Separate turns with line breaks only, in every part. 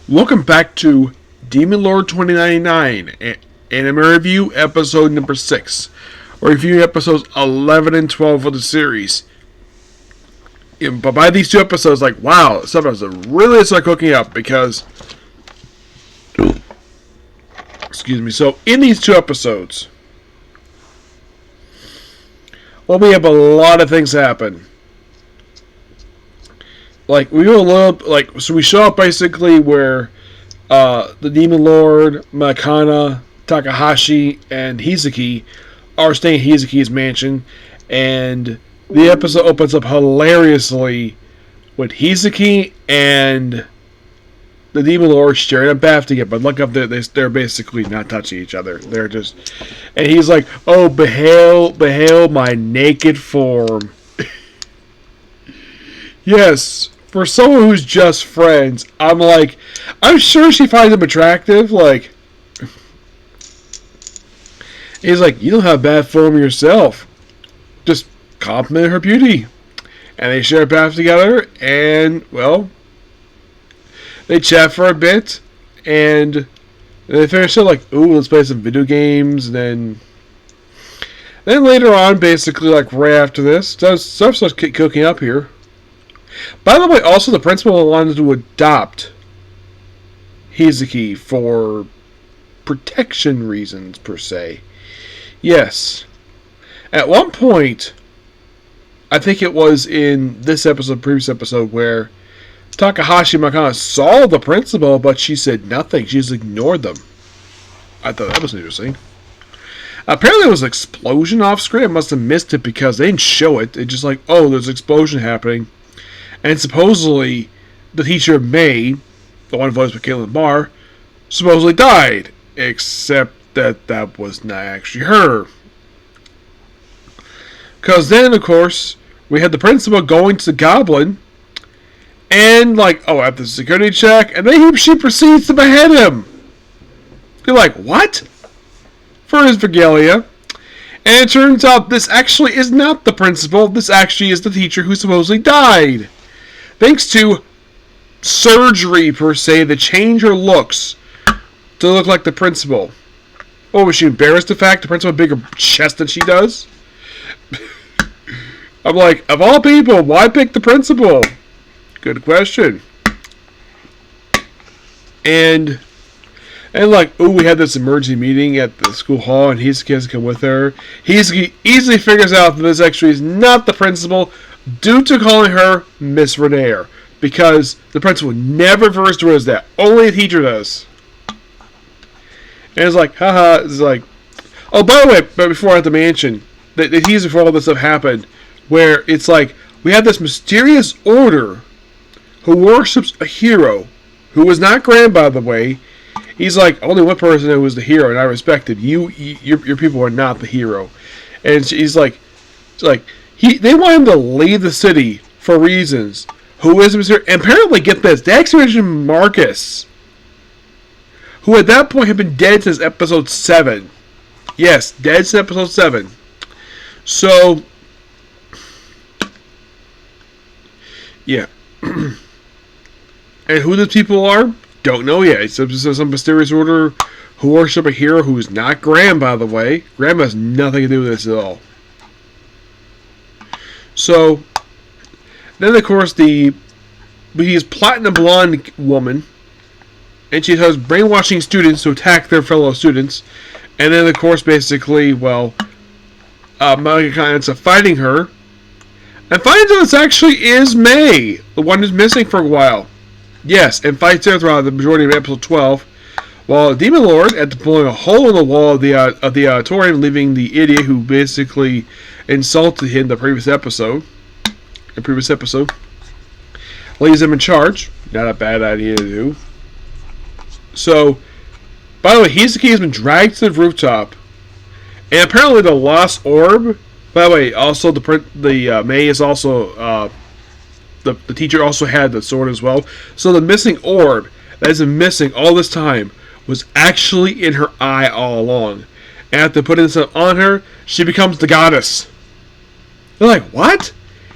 Welcome back to Demon Lord 2099, Anime Review, episode number 6. We're reviewing episodes 11 and 12 of the series. But by these two episodes, wow, stuff has really start cooking up because... Excuse me. So, in these two episodes, we have a lot of things happen. We go a little, so we show up basically where the Demon Lord, Makana, Takahashi, and Hizuki are staying at Hizuki's mansion, and the episode opens up hilariously with Hizuki and the Demon Lord sharing a bath together, but look up, they're basically not touching each other. They're just, and he's like, "Oh, behail my naked form." Yes. For someone who's just friends, I'm sure she finds him attractive. He's like, "You don't have bad form yourself." Just compliment her beauty. And they share a bath together, and, they chat for a bit, and they finish it "Ooh, let's play some video games," and then later on, basically, right after this, stuff starts cooking up here. By the way, also the principal wanted to adopt Hizuki for protection reasons, per se. Yes. At one point, I think it was in this episode, previous episode, where Takahashi Makana saw the principal, but she said nothing. She just ignored them. I thought that was interesting. Apparently there was an explosion off screen. I must have missed it because they didn't show it. It's just there's an explosion happening. And supposedly, the teacher May, the one voiced by Caitlin Barr, supposedly died. Except that was not actually her. Because then, of course, we had the principal going to the Goblin. And, after the security check, and then she proceeds to behead him. You're like, what? For his regalia. And it turns out this actually is not the principal. This actually is the teacher who supposedly died. Thanks to surgery, per se, to change her looks to look like the principal. Oh, was she embarrassed the fact the principal had a bigger chest than she does? I'm like, of all people, why pick the principal? Good question. And we had this emergency meeting at the school hall, and Hizuki has to come with her. Hizuki easily figures out that this actually is not the principal, due to calling her Miss Renair, because the principal never refers to her as that. Only the teacher does. And it's haha, it's oh, by the way, but before I have to mention, the teaser for all this stuff happened, where it's we have this mysterious order who worships a hero, who was not Graham, by the way. He's only one person who was the hero, and I respect it. Your people are not the hero. And he's they want him to leave the city for reasons. Who is Mr. And apparently, get this, they actually mentioned Marcus, who at that point had been dead since episode 7. Yes, dead since episode 7. So, yeah. And who these people are? Don't know yet. It's some mysterious order who worship a hero who is not Graham, by the way. Graham has nothing to do with this at all. So, then of course he's platinum blonde woman, and she has brainwashing students to attack their fellow students, and then of course basically, Makana ends up fighting her, and finds out this actually is May, the one who's missing for a while. Yes, and fights her throughout the majority of episode 12, while Demon Lord ends up pulling a hole in the wall of the auditorium, leaving the idiot who basically insulted him in the previous episode, leaves him in charge. Not a bad idea to do. So, by the way, Hizuki has been dragged to the rooftop, and apparently the lost orb. By the way, also the May is also the teacher also had the sword as well. So the missing orb that has been missing all this time was actually in her eye all along. And after putting this on her, she becomes the goddess. They're like, what?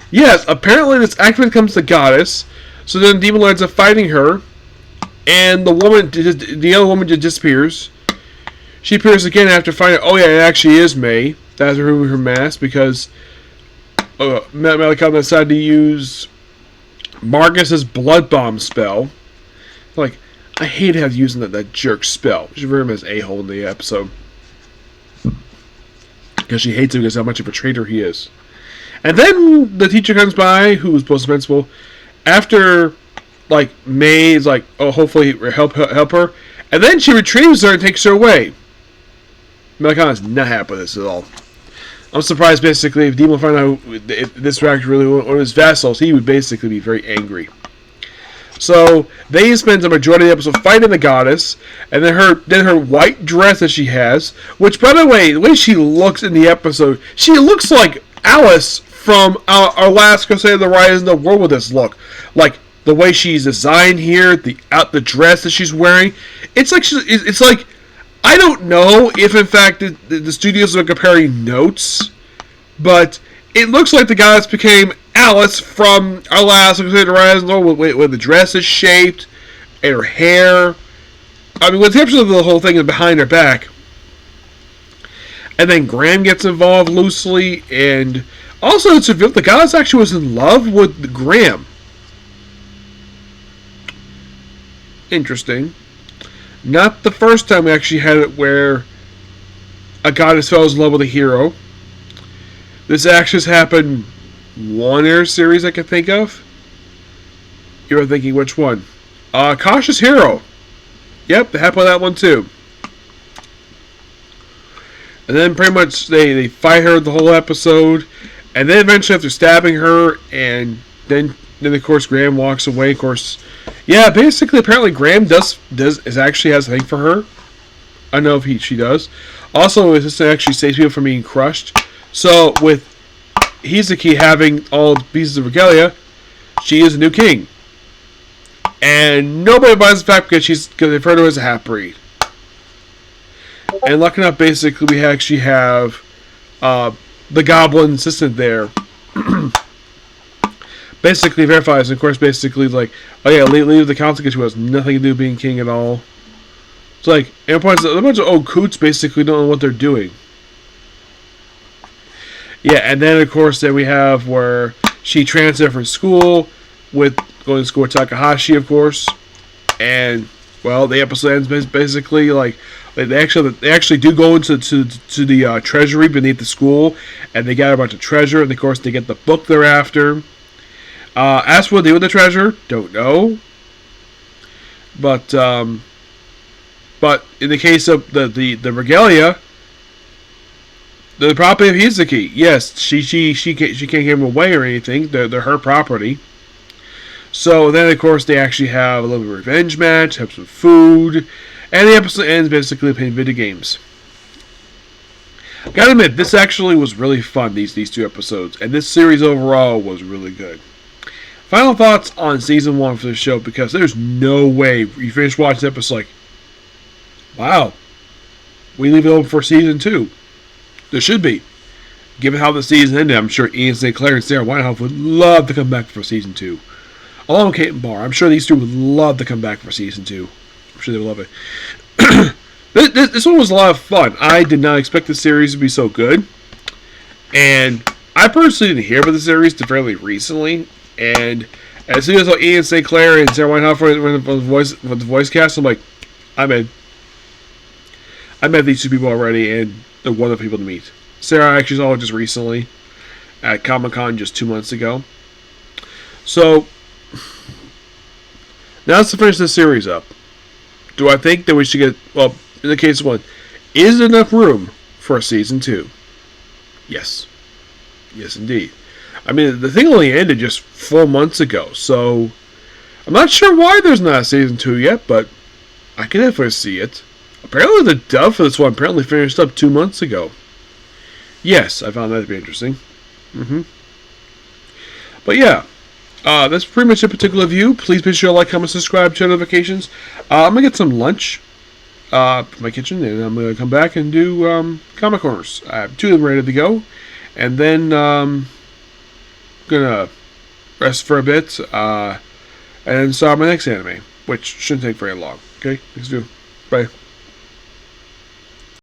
Yes, apparently this actually becomes the goddess. So then Demon Lords are fighting her. And the other woman just disappears. She appears again after finding out, oh yeah, it actually is May. That's her mask because Melikon decided to use Marcus's blood bomb spell. Like, I hate how using that jerk spell. She referred him as a-hole in the episode. Because she hates him because how much of a traitor he is. And then the teacher comes by, who was supposed to be principal, after, like, May's like, oh, hopefully help her. And then she retrieves her and takes her away. Melikon is not happy with this at all. I'm surprised, basically, if Demon found out if this reactor really one of his vassals, he would basically be very angry. So they spend the majority of the episode fighting the goddess, and then her white dress that she has, which, by the way she looks in the episode, she looks like Alice from our last Crusade of the Rise in the World with this look. Like, the way she's designed here, the dress that she's wearing, it's like I don't know if in fact the studios are comparing notes, but it looks like the goddess became Alice from our last Crusade of the Rise in the World with the dress is shaped and her hair. I mean, with the exception of the whole thing is behind her back. And then Graham gets involved loosely, and also it's revealed the goddess actually was in love with Graham. Interesting. Not the first time we actually had it where a goddess fell in love with a hero. This actually has happened one air series I can think of. You're thinking which one? Cautious Hero. Yep, it happened with that one too. And then pretty much they fight her the whole episode, and then eventually after stabbing her, and then of course Graham walks away. Of course, yeah, basically apparently Graham actually has a thing for her. I don't know if she does. Also, this actually saves people from being crushed. So with Hisaki having all the pieces of regalia, she is a new king, and nobody buys the fact because they've heard her as a half breed. And lucky enough, basically, we actually have the goblin assistant there. Basically verifies, and of course, basically, like, oh yeah, leave the council because she has nothing to do with being king at all. It's like, and a bunch of old coots basically don't know what they're doing. Yeah, and then, of course, then we have where she transferred from school with going to school with Takahashi, of course. And, well, the episode ends basically like, they actually do go into the treasury beneath the school, and they gather a bunch of treasure, and of course they get the book they're after. As for what they do with the treasure, don't know. But in the case of the regalia, the property of Hisaki, yes, she can't give them away or anything. They're her property. So then, of course, they actually have a little bit of revenge match, have some food. And the episode ends basically playing video games. Gotta admit, this actually was really fun, these two episodes. And this series overall was really good. Final thoughts on Season 1 for the show, because there's no way you finish watching this episode like, wow, we leave it open for Season 2. There should be. Given how the season ended, I'm sure Ian St. Clair and Sarah Winehoff would love to come back for Season 2. Along with Kate and Barr. I'm sure these two would love to come back for Season 2. I'm sure they would love it. This one was a lot of fun. I did not expect the series to be so good. And I personally didn't hear about the series until fairly recently. And as soon as I saw Ian St. Clair and Sarah Winehoff with the voice cast, I'm like, I'm in. I met these two people already, and they're wonderful people to meet. Sarah I actually saw just recently at Comic-Con just 2 months ago. So, now let's finish this series up. Do I think that we should get, well, in the case of one, is there enough room for a Season 2? Yes. Yes, indeed. I mean, the thing only ended just 4 months ago, so I'm not sure why there's not a Season 2 yet, but I can definitely see it. Apparently the dub for this one apparently finished up 2 months ago. Yes, I found that to be interesting. But yeah, that's pretty much a particular view. Please be sure to like, comment, subscribe, turn notifications. I'm going to get some lunch from my kitchen, and I'm going to come back and do Comic Corners. I have 2 of them ready to go. And then I'm going to rest for a bit and then start my next anime. which shouldn't take very long. Okay, next video. Bye.